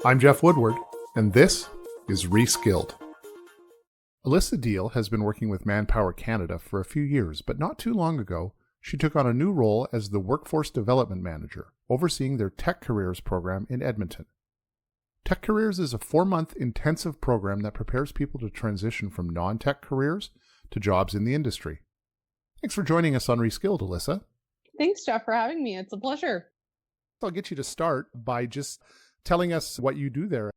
I'm Jeff Woodward, and this is ReSkilled. Alyssa Diehl has been working with Manpower Canada for a few years, but not too long ago, she took on a new role as the Workforce Development Manager, overseeing their TECHCareers program in Edmonton. TECHCareers is a 4-month intensive program that prepares people to transition from non-tech careers to jobs in the industry. Thanks for joining us on ReSkilled, Alyssa. Thanks, Jeff, for having me. It's a pleasure. I'll get you to start by just telling us what you do there.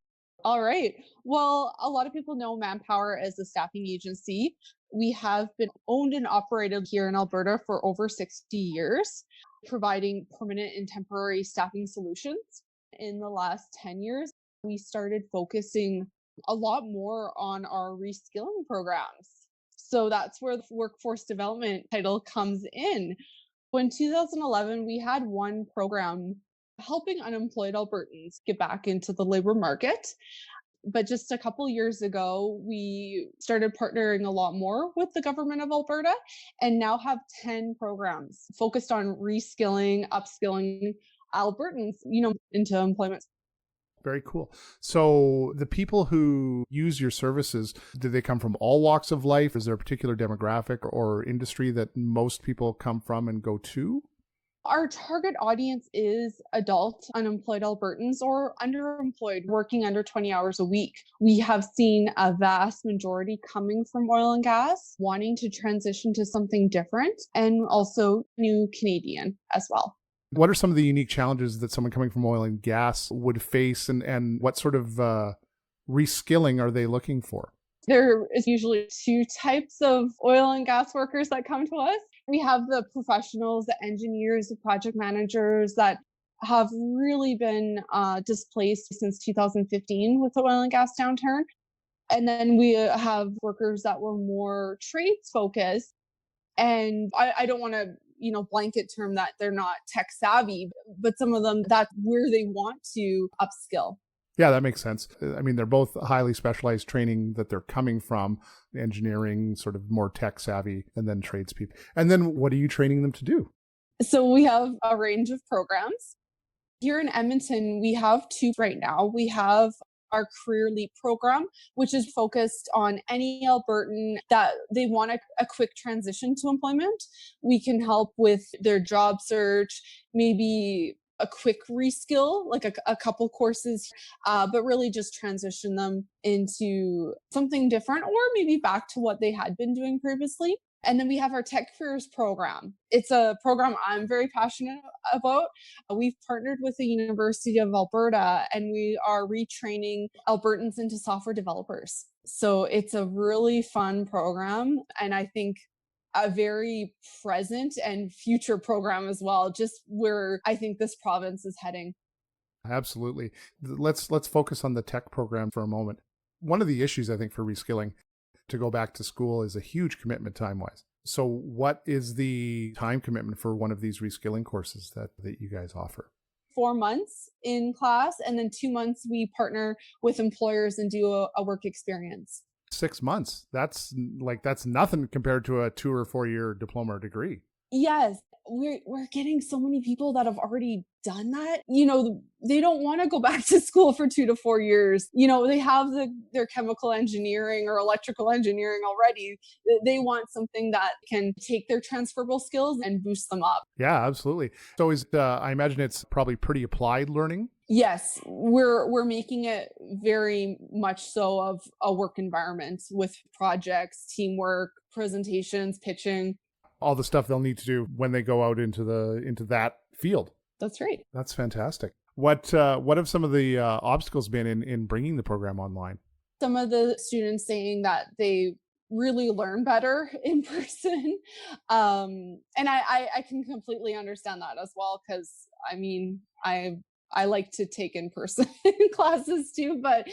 All right. Well, a lot of people know Manpower as a staffing agency. We have been owned and operated here in Alberta for over 60 years, providing permanent and temporary staffing solutions. In the last 10 years, we started focusing a lot more on our reskilling programs. So that's where the workforce development title comes in. In 2011, we had one program helping unemployed Albertans get back into the labor market. But just a couple years ago, we started partnering a lot more with the government of Alberta and now have 10 programs focused on reskilling, upskilling Albertans, into employment. Very cool. So the people who use your services, do they come from all walks of life? Is there a particular demographic or industry that most people come from and go to? Our target audience is adult unemployed Albertans or underemployed, working under 20 hours a week. We have seen a vast majority coming from oil and gas, wanting to transition to something different, and also new Canadian as well. What are some of the unique challenges that someone coming from oil and gas would face, and what sort of reskilling are they looking for? There is usually two types of oil and gas workers that come to us. We have the professionals, the engineers, the project managers that have really been displaced since 2015 with the oil and gas downturn. And then we have workers that were more trades focused. And I don't want to, blanket term that they're not tech savvy, but some of them, that's where they want to upskill. Yeah, that makes sense. I mean, they're both highly specialized training that they're coming from, engineering, sort of more tech savvy, and then tradespeople. And then what are you training them to do? So we have a range of programs. Here in Edmonton, we have two right now. We have our Career Leap program, which is focused on any Albertan that they want a quick transition to employment. We can help with their job search, maybe a quick reskill, like a couple courses, but really just transition them into something different or maybe back to what they had been doing previously. And then we have our TECHCareers program. It's a program I'm very passionate about. We've partnered with the University of Alberta and we are retraining Albertans into software developers. So it's a really fun program. And I think a very present and future program as well, just where I think this province is heading. Absolutely. Let's focus on the tech program for a moment. One of the issues, I think, for reskilling to go back to school is a huge commitment time-wise. So what is the time commitment for one of these reskilling courses that you guys offer? 4 months in class, and then 2 months we partner with employers and do a work experience. 6 months. That's nothing compared to a 2 or 4 year diploma or degree. Yes, we're getting so many people that have already done that. They don't want to go back to school for 2 to 4 years. They have their chemical engineering or electrical engineering already. They want something that can take their transferable skills and boost them up. Yeah, absolutely. So I imagine it's probably pretty applied learning. Yes, we're making it very much so of a work environment with projects, teamwork, presentations, pitching. All the stuff they'll need to do when they go out into that field. That's right. That's fantastic. What have some of the obstacles been in bringing the program online? Some of the students saying that they really learn better in person. And I can completely understand that as well, because I like to take in-person classes too, but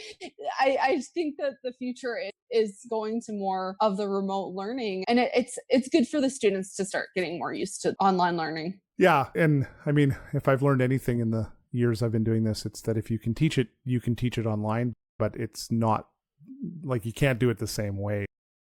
I think that the future is going to more of the remote learning, and it's good for the students to start getting more used to online learning. Yeah, and I mean, if I've learned anything in the years I've been doing this, it's that if you can teach it online, but it's not like you can't do it the same way.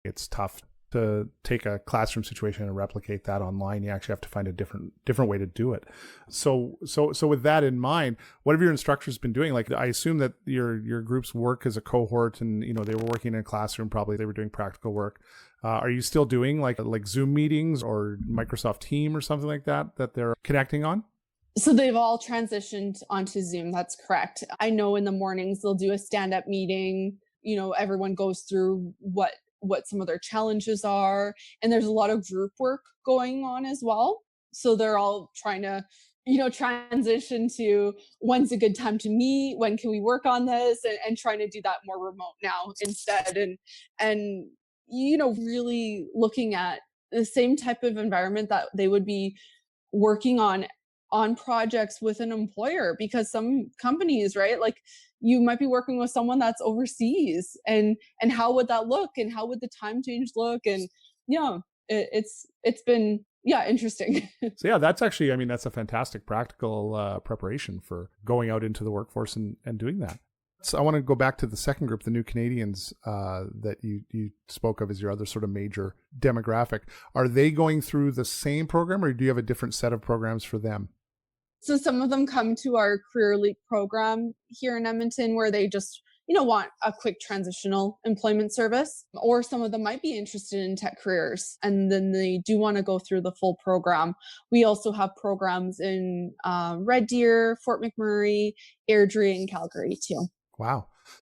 It's tough. To take a classroom situation and replicate that online, you actually have to find a different way to do it. So with that in mind, what have your instructors been doing? Like, I assume that your groups work as a cohort, and they were working in a classroom. Probably they were doing practical work. Are you still doing like Zoom meetings or Microsoft Team or something like that they're connecting on? So they've all transitioned onto Zoom. That's correct. I know in the mornings they'll do a stand-up meeting. Everyone goes through what some of their challenges are. And there's a lot of group work going on as well. So they're all trying to, transition to when's a good time to meet, when can we work on this, and trying to do that more remote now instead. And really looking at the same type of environment that they would be working on projects with an employer, because some companies, right, like you might be working with someone that's overseas, and how would that look, and how would the time change look, and it's been interesting. So yeah, that's actually, that's a fantastic practical preparation for going out into the workforce and doing that. So I want to go back to the second group, the new Canadians that you spoke of as your other sort of major demographic. Are they going through the same program, or do you have a different set of programs for them? So some of them come to our Career Leap program here in Edmonton, where they just, want a quick transitional employment service, or some of them might be interested in TECHCareers, and then they do want to go through the full program. We also have programs in Red Deer, Fort McMurray, Airdrie, and Calgary too. Wow.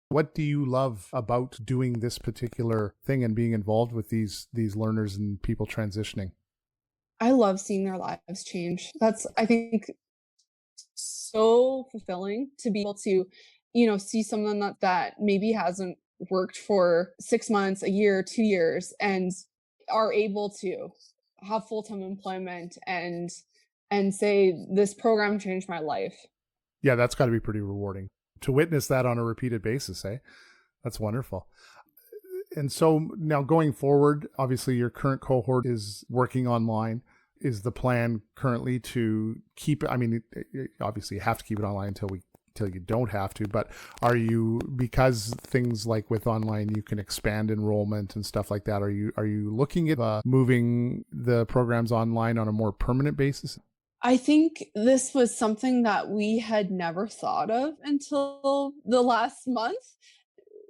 What do you love about doing this particular thing and being involved with these learners and people transitioning? I love seeing their lives change. That's, I think, so fulfilling to be able to, see someone that maybe hasn't worked for 6 months, a year, 2 years, and are able to have full-time employment and say, this program changed my life. Yeah, that's got to be pretty rewarding to witness that on a repeated basis, eh? That's wonderful. And so now going forward, obviously your current cohort is working online. Is the plan currently to keep it? Obviously you have to keep it online until you don't have to, but are you, because things like with online, you can expand enrollment and stuff like that. Are you looking at moving the programs online on a more permanent basis? I think this was something that we had never thought of until the last month.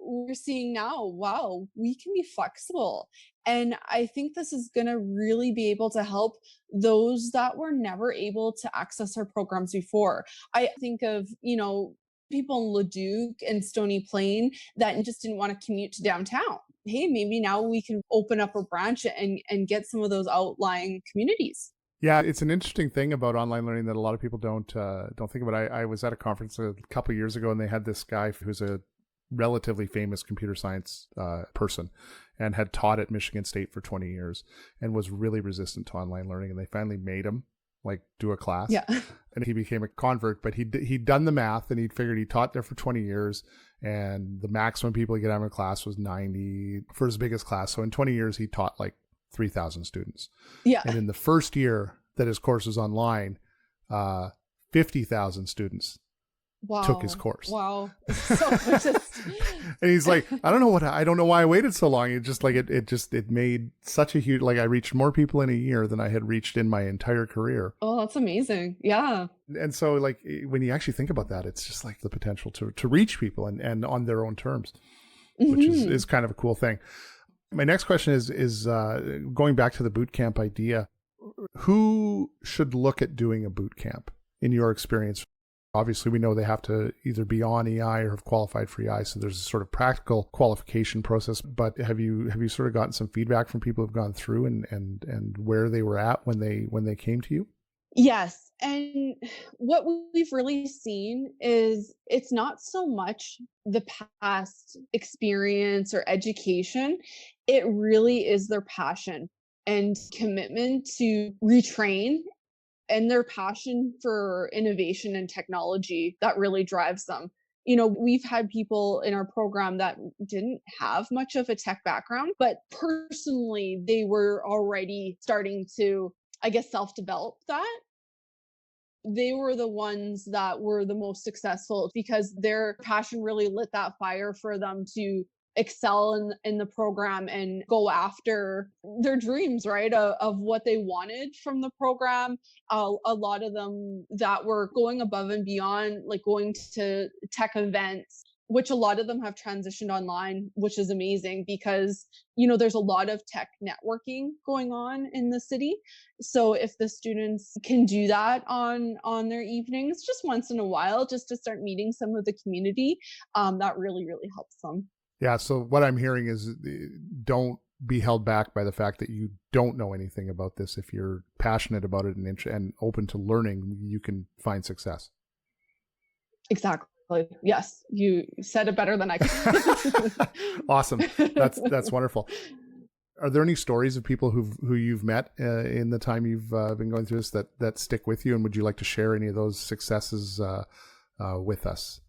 We're seeing now, wow, we can be flexible. And I think this is going to really be able to help those that were never able to access our programs before. I think of, people in Leduc and Stony Plain that just didn't want to commute to downtown. Hey, maybe now we can open up a branch and get some of those outlying communities. Yeah, it's an interesting thing about online learning that a lot of people don't think about. I was at a conference a couple of years ago, and they had this guy who's a relatively famous computer science person and had taught at Michigan State for 20 years and was really resistant to online learning. And they finally made him do a class. Yeah. And he became a convert, but he'd done the math, and he'd figured he taught there for 20 years. And the maximum people he could have in a class was 90 for his biggest class. So in 20 years, he taught 3,000 students. Yeah. And in the first year that his course was online, 50,000 students took his course. Wow. So And he's like, I don't know why I waited so long. It just it made such a huge, I reached more people in a year than I had reached in my entire career. Oh, that's amazing. Yeah. And so when you actually think about that, it's just the potential to reach people and on their own terms, which is kind of a cool thing. My next question is going back to the bootcamp idea. Who should look at doing a bootcamp in your experience? Obviously, we know they have to either be on EI or have qualified for EI, so there's a sort of practical qualification process. But have you sort of gotten some feedback from people who've gone through and where they were at when they came to you? Yes. And what we've really seen is it's not so much the past experience or education. It really is their passion and commitment to retrain, and their passion for innovation and technology that really drives them. We've had people in our program that didn't have much of a tech background, but personally, they were already starting to, I guess, self-develop that. They were the ones that were the most successful because their passion really lit that fire for them to excel in the program and go after their dreams, right? Of what they wanted from the program. A lot of them that were going above and beyond, like going to tech events, which a lot of them have transitioned online, which is amazing because, there's a lot of tech networking going on in the city. So if the students can do that on their evenings, just once in a while, just to start meeting some of the community, that really, really helps them. Yeah. So what I'm hearing is don't be held back by the fact that you don't know anything about this. If you're passionate about it and open to learning, you can find success. Exactly. Yes, you said it better than I could. Awesome. That's wonderful. Are there any stories of people who you've met in the time you've been going through this that stick with you? And would you like to share any of those successes with us?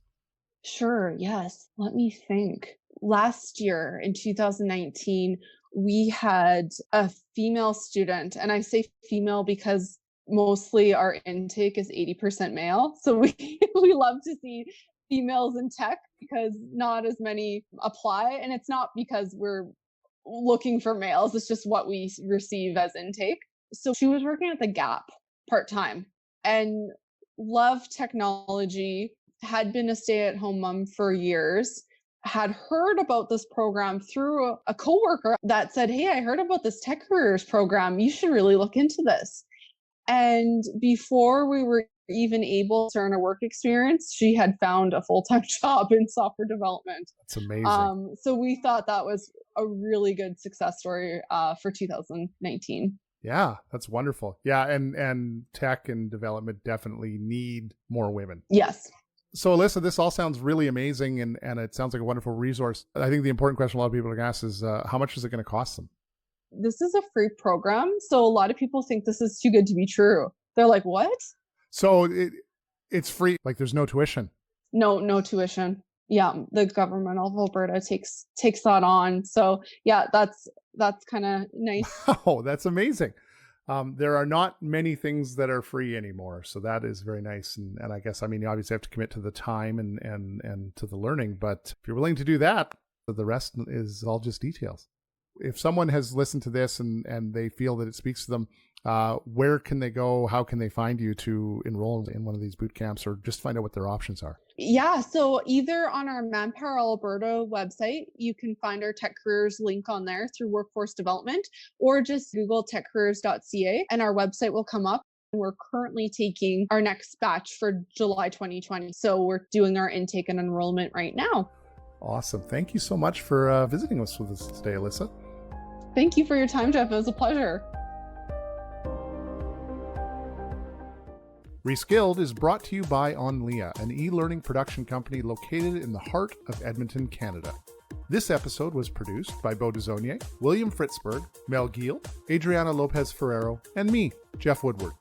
Sure. Yes. Let me think. Last year in 2019, we had a female student, and I say female because mostly our intake is 80% male. So we love to see females in tech because not as many apply. And it's not because we're looking for males, it's just what we receive as intake. So she was working at the Gap part-time and loved technology, had been a stay-at-home mom for years, had heard about this program through a coworker that said, "Hey, I heard about this TECHCareers program. You should really look into this." And before we were even able to earn a work experience, she had found a full-time job in software development. That's amazing. So we thought that was a really good success story for 2019. Yeah, that's wonderful. Yeah, and tech and development definitely need more women. Yes. So Alyssa, this all sounds really amazing and it sounds like a wonderful resource. I think the important question a lot of people are going to ask is how much is it going to cost them? This is a free program, so a lot of people think this is too good to be true. They're like, "What?" So it's free, like there's no tuition. No tuition. Yeah, the government of Alberta takes that on. So yeah, that's kind of nice. Oh, that's amazing. There are not many things that are free anymore, so that is very nice. And I guess, I mean, you obviously have to commit to the time and to the learning, but if you're willing to do that, the rest is all just details. If someone has listened to this and they feel that it speaks to them, where can they go? How can they find you to enroll in one of these boot camps or just find out what their options are? Yeah, so either on our Manpower Alberta website, you can find our TECHCareers link on there through workforce development, or just Google techcareers.ca and our website will come up. We're currently taking our next batch for July 2020. So we're doing our intake and enrollment right now. Awesome. Thank you so much for visiting us with us today, Alyssa. Thank you for your time, Jeff. It was a pleasure. ReSkilled is brought to you by Onlia, an e-learning production company located in the heart of Edmonton, Canada. This episode was produced by Beau Desonier, William Fritzberg, Mel Giel, Adriana Lopez Ferrero, and me, Jeff Woodward.